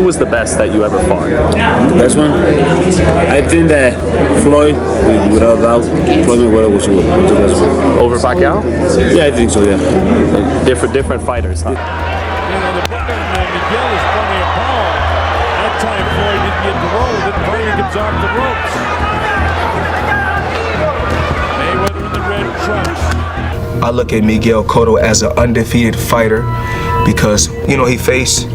Who was the best that you ever fought? The best one? I think that Floyd, without doubt, Floyd Mayweather was the best one. Over Pacquiao? Yeah, I think so, yeah. Different fighters, huh? Miguel is plenty of power. That time Floyd didn't get the roll. Then Fighter gets off the ropes. Mayweather in the red trunks. I look at Miguel Cotto as an undefeated fighter because, he faced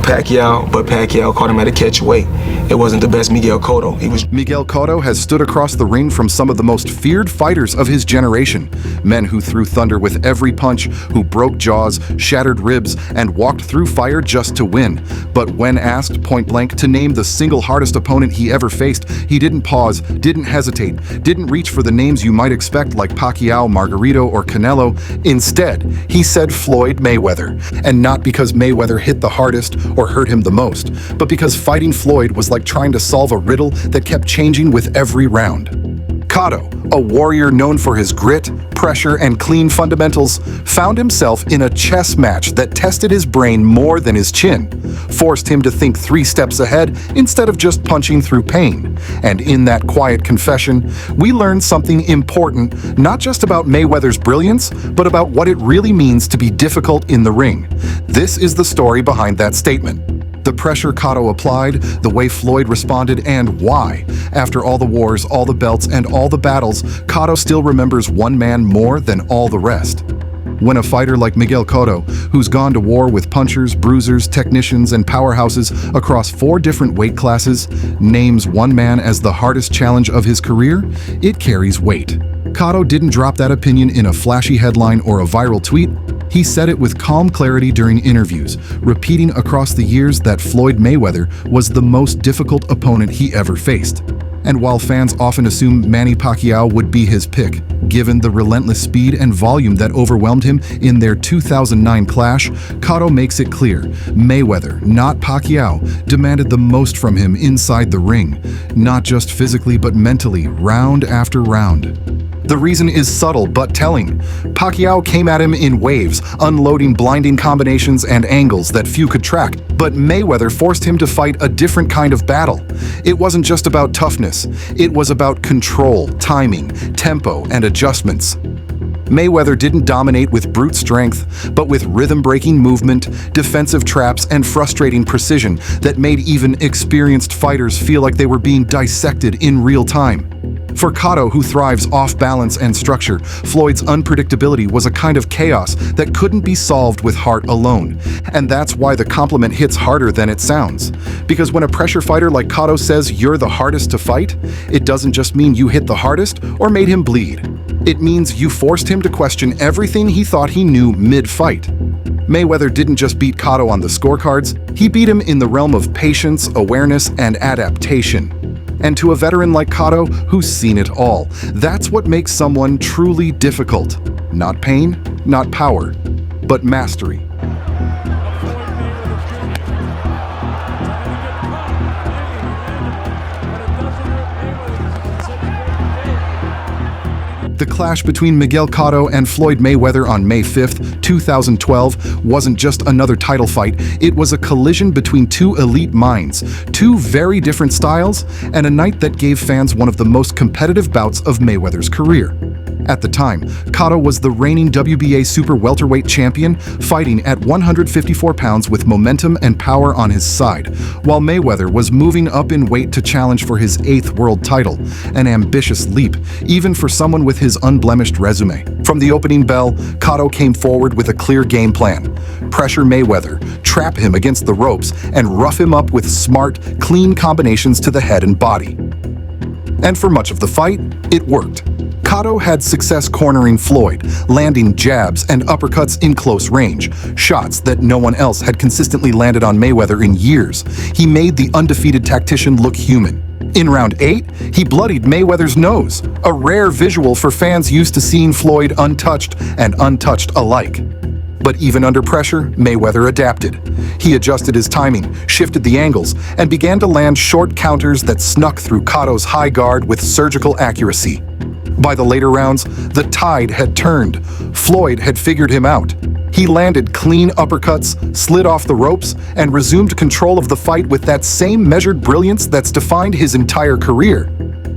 Pacquiao, but Pacquiao caught him at a catch weight. It wasn't the best Miguel Cotto. Miguel Cotto has stood across the ring from some of the most feared fighters of his generation. Men who threw thunder with every punch, who broke jaws, shattered ribs, and walked through fire just to win. But when asked point blank to name the single hardest opponent he ever faced, he didn't pause, didn't hesitate, didn't reach for the names you might expect like Pacquiao, Margarito, or Canelo. Instead, he said Floyd Mayweather. And not because Mayweather hit the hardest or hurt him the most, but because fighting Floyd was like trying to solve a riddle that kept changing with every round. Cotto, a warrior known for his grit, pressure, and clean fundamentals, found himself in a chess match that tested his brain more than his chin, forced him to think 3 steps ahead instead of just punching through pain. And in that quiet confession, we learned something important, not just about Mayweather's brilliance, but about what it really means to be difficult in the ring. This is the story behind that statement. The pressure Cotto applied, the way Floyd responded, and why. After all the wars, all the belts, and all the battles, Cotto still remembers one man more than all the rest. When a fighter like Miguel Cotto, who's gone to war with punchers, bruisers, technicians, and powerhouses across 4 different weight classes, names one man as the hardest challenge of his career, it carries weight. Cotto didn't drop that opinion in a flashy headline or a viral tweet. He said it with calm clarity during interviews, repeating across the years that Floyd Mayweather was the most difficult opponent he ever faced. And while fans often assume Manny Pacquiao would be his pick, given the relentless speed and volume that overwhelmed him in their 2009 clash, Cotto makes it clear Mayweather, not Pacquiao, demanded the most from him inside the ring, not just physically but mentally, round after round. The reason is subtle but telling. Pacquiao came at him in waves, unloading blinding combinations and angles that few could track, but Mayweather forced him to fight a different kind of battle. It wasn't just about toughness, it was about control, timing, tempo, and adjustments. Mayweather didn't dominate with brute strength, but with rhythm-breaking movement, defensive traps, and frustrating precision that made even experienced fighters feel like they were being dissected in real time. For Cotto, who thrives off balance and structure, Floyd's unpredictability was a kind of chaos that couldn't be solved with heart alone. And that's why the compliment hits harder than it sounds. Because when a pressure fighter like Cotto says you're the hardest to fight, it doesn't just mean you hit the hardest or made him bleed. It means you forced him to question everything he thought he knew mid-fight. Mayweather didn't just beat Cotto on the scorecards, he beat him in the realm of patience, awareness, and adaptation. And to a veteran like Cotto, who's seen it all, that's what makes someone truly difficult. Not pain, not power, but mastery. The clash between Miguel Cotto and Floyd Mayweather on May 5th, 2012 wasn't just another title fight, it was a collision between 2 elite minds, 2 very different styles, and a night that gave fans one of the most competitive bouts of Mayweather's career. At the time, Cotto was the reigning WBA super welterweight champion, fighting at 154 pounds with momentum and power on his side, while Mayweather was moving up in weight to challenge for his 8th world title, an ambitious leap, even for someone with his unblemished resume. From the opening bell, Cotto came forward with a clear game plan. Pressure Mayweather, trap him against the ropes, and rough him up with smart, clean combinations to the head and body. And for much of the fight, it worked. Cotto had success cornering Floyd, landing jabs and uppercuts in close range, shots that no one else had consistently landed on Mayweather in years. He made the undefeated tactician look human. In round 8, he bloodied Mayweather's nose, a rare visual for fans used to seeing Floyd untouched and untouched alike. But even under pressure, Mayweather adapted. He adjusted his timing, shifted the angles, and began to land short counters that snuck through Cotto's high guard with surgical accuracy. By the later rounds, the tide had turned. Floyd had figured him out. He landed clean uppercuts, slid off the ropes, and resumed control of the fight with that same measured brilliance that's defined his entire career.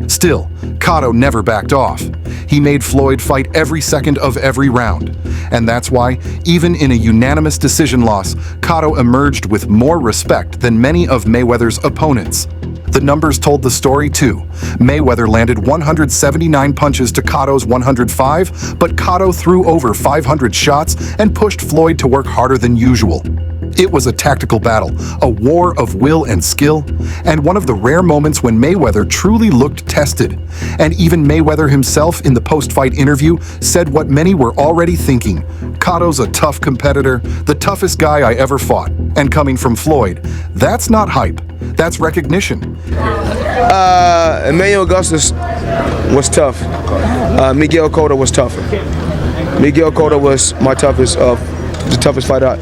Still, Cotto never backed off. He made Floyd fight every second of every round. And that's why, even in a unanimous decision loss, Cotto emerged with more respect than many of Mayweather's opponents. The numbers told the story too. Mayweather landed 179 punches to Cotto's 105, but Cotto threw over 500 shots and pushed Floyd to work harder than usual. It was a tactical battle, a war of will and skill, and one of the rare moments when Mayweather truly looked tested. And even Mayweather himself in the post-fight interview said what many were already thinking. Cotto's a tough competitor, the toughest guy I ever fought. And coming from Floyd, that's not hype, that's recognition. Emmanuel Augustus was tough. Miguel Cotto was tougher. Miguel Cotto was the toughest fighter.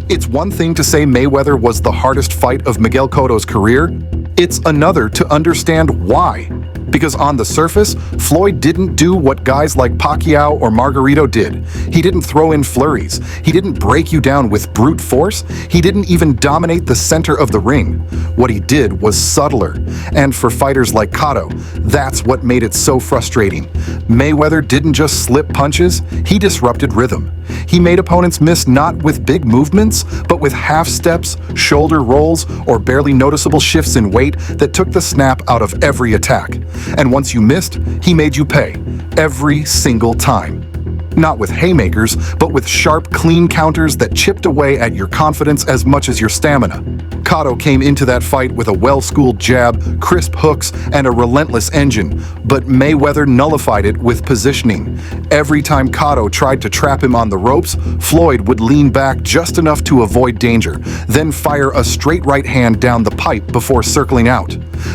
It's one thing to say Mayweather was the hardest fight of Miguel Cotto's career. It's another to understand why. Because on the surface, Floyd didn't do what guys like Pacquiao or Margarito did. He didn't throw in flurries. He didn't break you down with brute force. He didn't even dominate the center of the ring. What he did was subtler. And for fighters like Cotto, that's what made it so frustrating. Mayweather didn't just slip punches, he disrupted rhythm. He made opponents miss not with big movements, but with half steps, shoulder rolls, or barely noticeable shifts in weight that took the snap out of every attack. And once you missed, he made you pay, every single time. Not with haymakers, but with sharp, clean counters that chipped away at your confidence as much as your stamina. Cotto came into that fight with a well-schooled jab, crisp hooks, and a relentless engine, but Mayweather nullified it with positioning. Every time Cotto tried to trap him on the ropes, Floyd would lean back just enough to avoid danger, then fire a straight right hand down the pipe before circling out.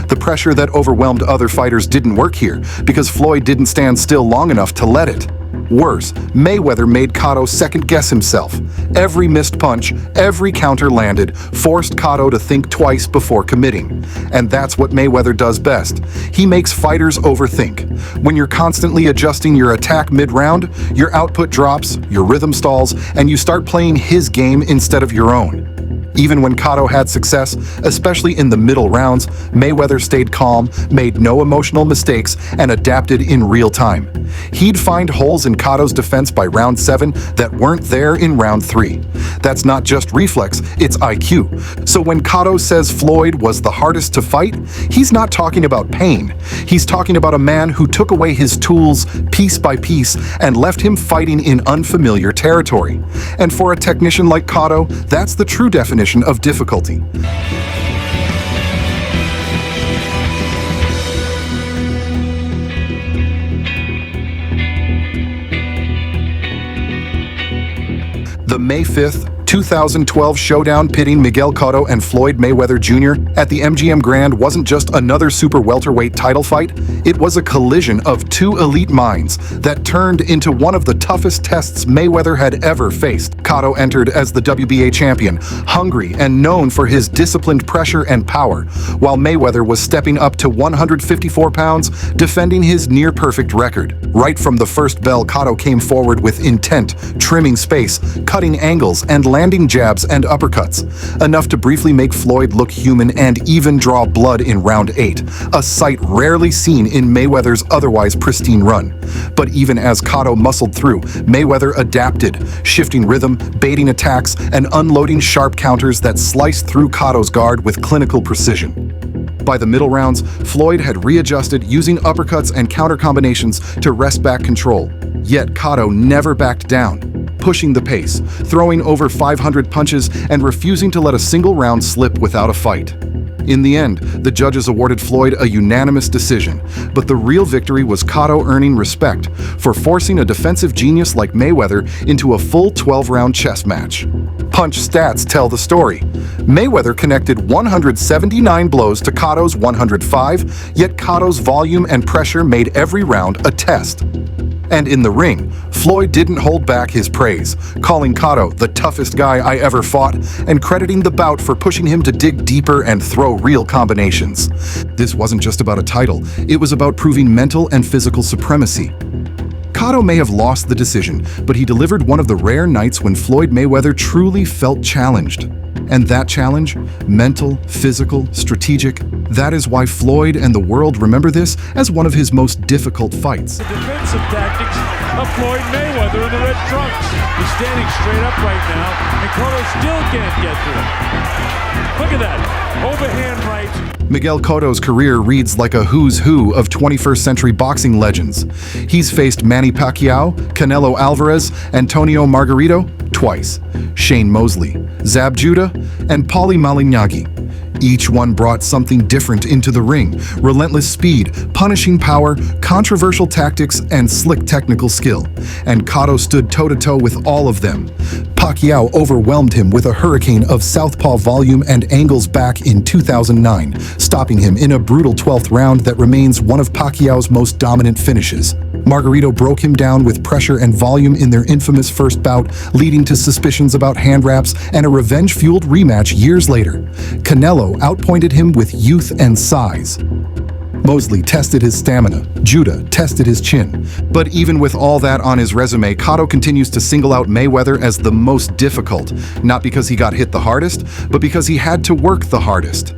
The pressure that overwhelmed other fighters didn't work here, because Floyd didn't stand still long enough to let it. Worse, Mayweather made Cotto second-guess himself. Every missed punch, every counter landed, forced Cotto to think twice before committing. And that's what Mayweather does best. He makes fighters overthink. When you're constantly adjusting your attack mid-round, your output drops, your rhythm stalls, and you start playing his game instead of your own. Even when Cotto had success, especially in the middle rounds, Mayweather stayed calm, made no emotional mistakes, and adapted in real time. He'd find holes in Cotto's defense by round 7 that weren't there in round 3. That's not just reflex, it's IQ. So when Cotto says Floyd was the hardest to fight, he's not talking about pain. He's talking about a man who took away his tools piece by piece and left him fighting in unfamiliar territory. And for a technician like Cotto, that's the true definition of difficulty. The May 5th, 2012 showdown pitting Miguel Cotto and Floyd Mayweather Jr. at the MGM Grand wasn't just another super welterweight title fight, it was a collision of two elite minds that turned into one of the toughest tests Mayweather had ever faced. Cotto entered as the WBA champion, hungry and known for his disciplined pressure and power, while Mayweather was stepping up to 154 pounds, defending his near-perfect record. Right from the first bell, Cotto came forward with intent, trimming space, cutting angles, and landing jabs and uppercuts, enough to briefly make Floyd look human and even draw blood in round 8, a sight rarely seen in Mayweather's otherwise pristine run. But even as Cotto muscled through, Mayweather adapted, shifting rhythm, baiting attacks, and unloading sharp counters that sliced through Cotto's guard with clinical precision. By the middle rounds, Floyd had readjusted, using uppercuts and counter combinations to wrest back control. Yet Cotto never backed down, pushing the pace, throwing over 500 punches, and refusing to let a single round slip without a fight. In the end, the judges awarded Floyd a unanimous decision, but the real victory was Cotto earning respect for forcing a defensive genius like Mayweather into a full 12-round chess match. Punch stats tell the story. Mayweather connected 179 blows to Cotto's 105, yet Cotto's volume and pressure made every round a test. And in the ring, Floyd didn't hold back his praise, calling Cotto the toughest guy I ever fought and crediting the bout for pushing him to dig deeper and throw real combinations. This wasn't just about a title, it was about proving mental and physical supremacy. Cotto may have lost the decision, but he delivered one of the rare nights when Floyd Mayweather truly felt challenged. And that challenge, mental, physical, strategic, that is why Floyd and the world remember this as one of his most difficult fights. The defensive tactics of Floyd Mayweather in the red trunks. He's standing straight up right now, and Cotto still can't get to him. Look at that, overhand right. Miguel Cotto's career reads like a who's who of 21st century boxing legends. He's faced Manny Pacquiao, Canelo Alvarez, Antonio Margarito twice, Shane Mosley, Zab Judah, and Paulie Malignaggi. Each one brought something different into the ring: relentless speed, punishing power, controversial tactics, and slick technical skill. And Cotto stood toe-to-toe with all of them. Pacquiao overwhelmed him with a hurricane of southpaw volume and angles back in 2009, stopping him in a brutal 12th round that remains one of Pacquiao's most dominant finishes. Margarito broke him down with pressure and volume in their infamous first bout, leading to suspicions about hand wraps and a revenge-fueled rematch years later. Canelo outpointed him with youth and size. Mosley tested his stamina, Judah tested his chin. But even with all that on his resume, Cotto continues to single out Mayweather as the most difficult, not because he got hit the hardest, but because he had to work the hardest.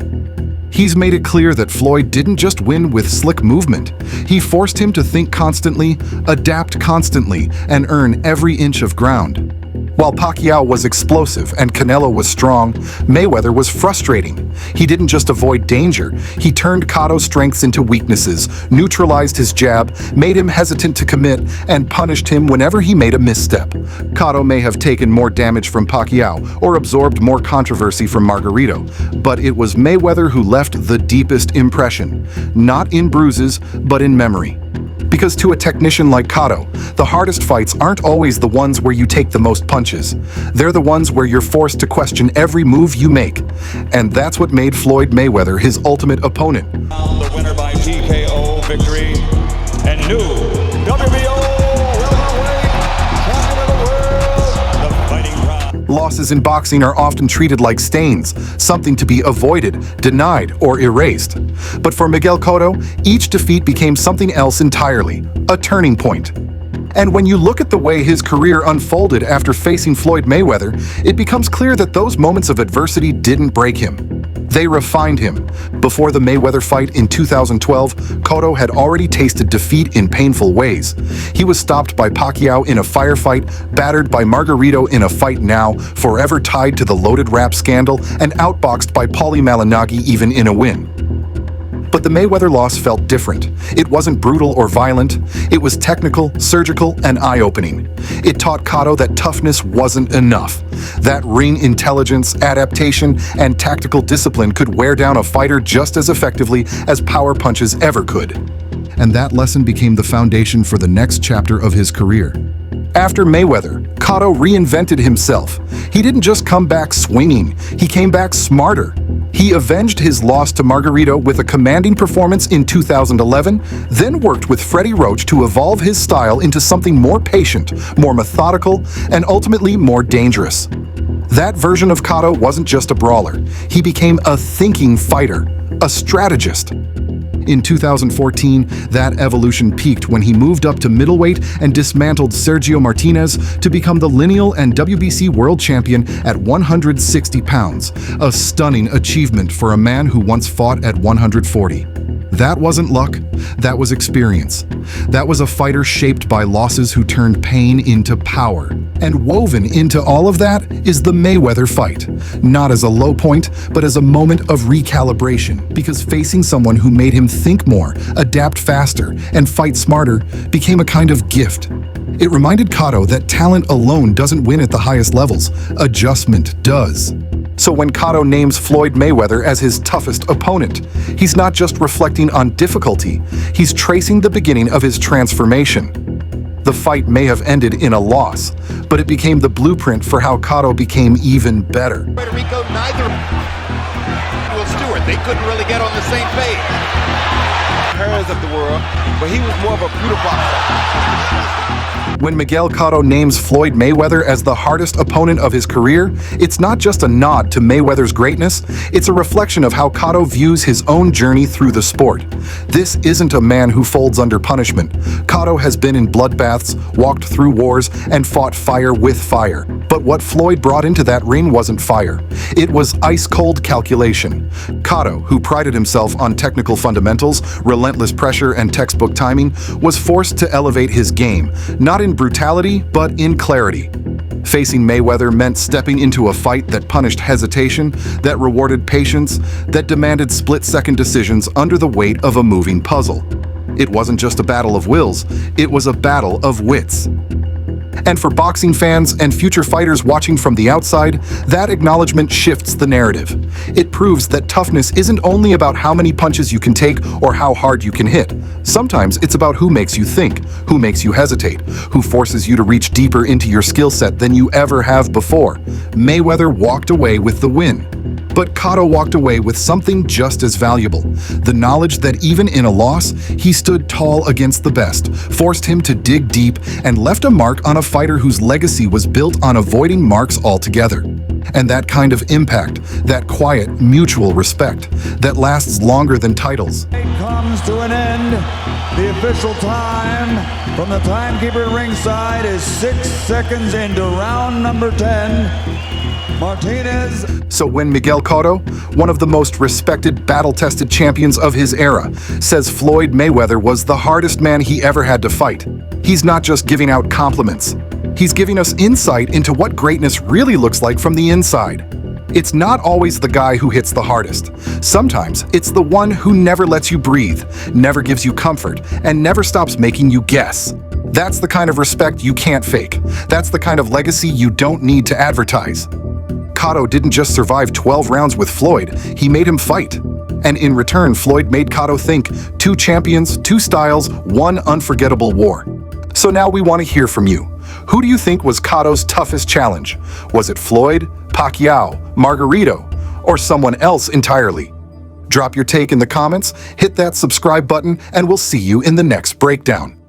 He's made it clear that Floyd didn't just win with slick movement. He forced him to think constantly, adapt constantly, and earn every inch of ground. While Pacquiao was explosive and Canelo was strong, Mayweather was frustrating. He didn't just avoid danger, he turned Cotto's strengths into weaknesses, neutralized his jab, made him hesitant to commit, and punished him whenever he made a misstep. Cotto may have taken more damage from Pacquiao or absorbed more controversy from Margarito, but it was Mayweather who left the deepest impression, not in bruises, but in memory. Because to a technician like Cotto, the hardest fights aren't always the ones where you take the most punches. They're the ones where you're forced to question every move you make. And that's what made Floyd Mayweather his ultimate opponent. The winner by TKO victory and new WBO welterweight champion of the world, the Fighting Pride. Losses in boxing are often treated like stains, something to be avoided, denied, or erased. But for Miguel Cotto, each defeat became something else entirely, a turning point. And when you look at the way his career unfolded after facing Floyd Mayweather, it becomes clear that those moments of adversity didn't break him. They refined him. Before the Mayweather fight in 2012, Cotto had already tasted defeat in painful ways. He was stopped by Pacquiao in a firefight, battered by Margarito in a fight now, forever tied to the loaded rap scandal, and outboxed by Paulie Malignaggi even in a win. But the Mayweather loss felt different. It wasn't brutal or violent. It was technical, surgical, and eye-opening. It taught Cotto that toughness wasn't enough. That ring intelligence, adaptation, and tactical discipline could wear down a fighter just as effectively as power punches ever could. And that lesson became the foundation for the next chapter of his career. After Mayweather, Cotto reinvented himself. He didn't just come back swinging, he came back smarter. He avenged his loss to Margarito with a commanding performance in 2011, then worked with Freddie Roach to evolve his style into something more patient, more methodical, and ultimately more dangerous. That version of Cotto wasn't just a brawler. He became a thinking fighter, a strategist. In 2014, that evolution peaked when he moved up to middleweight and dismantled Sergio Martinez to become the lineal and WBC world champion at 160 pounds, a stunning achievement for a man who once fought at 140. That wasn't luck, that was experience. That was a fighter shaped by losses who turned pain into power. And woven into all of that is the Mayweather fight. Not as a low point, but as a moment of recalibration. Because facing someone who made him think more, adapt faster, and fight smarter became a kind of gift. It reminded Cotto that talent alone doesn't win at the highest levels. Adjustment does. So when Cotto names Floyd Mayweather as his toughest opponent, he's not just reflecting on difficulty, he's tracing the beginning of his transformation. The fight may have ended in a loss, but it became the blueprint for how Cotto became even better. Puerto Rico, neither Will Stewart, they couldn't really get on the same page. Hearns of the world, but he was more of a brutal boxer. When Miguel Cotto names Floyd Mayweather as the hardest opponent of his career, it's not just a nod to Mayweather's greatness, it's a reflection of how Cotto views his own journey through the sport. This isn't a man who folds under punishment. Cotto has been in bloodbaths, walked through wars, and fought fire with fire. But what Floyd brought into that ring wasn't fire. It was ice-cold calculation. Cotto, who prided himself on technical fundamentals, relentless pressure, and textbook timing, was forced to elevate his game, not in brutality, but in clarity. Facing Mayweather meant stepping into a fight that punished hesitation, that rewarded patience, that demanded split-second decisions under the weight of a moving puzzle. It wasn't just a battle of wills, it was a battle of wits. And for boxing fans and future fighters watching from the outside, that acknowledgement shifts the narrative. It proves that toughness isn't only about how many punches you can take or how hard you can hit. Sometimes it's about who makes you think, who makes you hesitate, who forces you to reach deeper into your skill set than you ever have before. Mayweather walked away with the win. But Cotto walked away with something just as valuable. The knowledge that even in a loss, he stood tall against the best, forced him to dig deep, and left a mark on a fighter whose legacy was built on avoiding marks altogether. And that kind of impact, that quiet, mutual respect, that lasts longer than titles. It comes to an end. The official time from the timekeeper at ringside is 6 seconds into round number 10. Martinez. So when Miguel Cotto, one of the most respected, battle-tested champions of his era, says Floyd Mayweather was the hardest man he ever had to fight, he's not just giving out compliments. He's giving us insight into what greatness really looks like from the inside. It's not always the guy who hits the hardest. Sometimes it's the one who never lets you breathe, never gives you comfort, and never stops making you guess. That's the kind of respect you can't fake. That's the kind of legacy you don't need to advertise. Cotto didn't just survive 12 rounds with Floyd, he made him fight. And in return, Floyd made Cotto think, 2 champions, 2 styles, 1 unforgettable war. So now we want to hear from you. Who do you think was Cotto's toughest challenge? Was it Floyd, Pacquiao, Margarito, or someone else entirely? Drop your take in the comments, hit that subscribe button, and we'll see you in the next breakdown.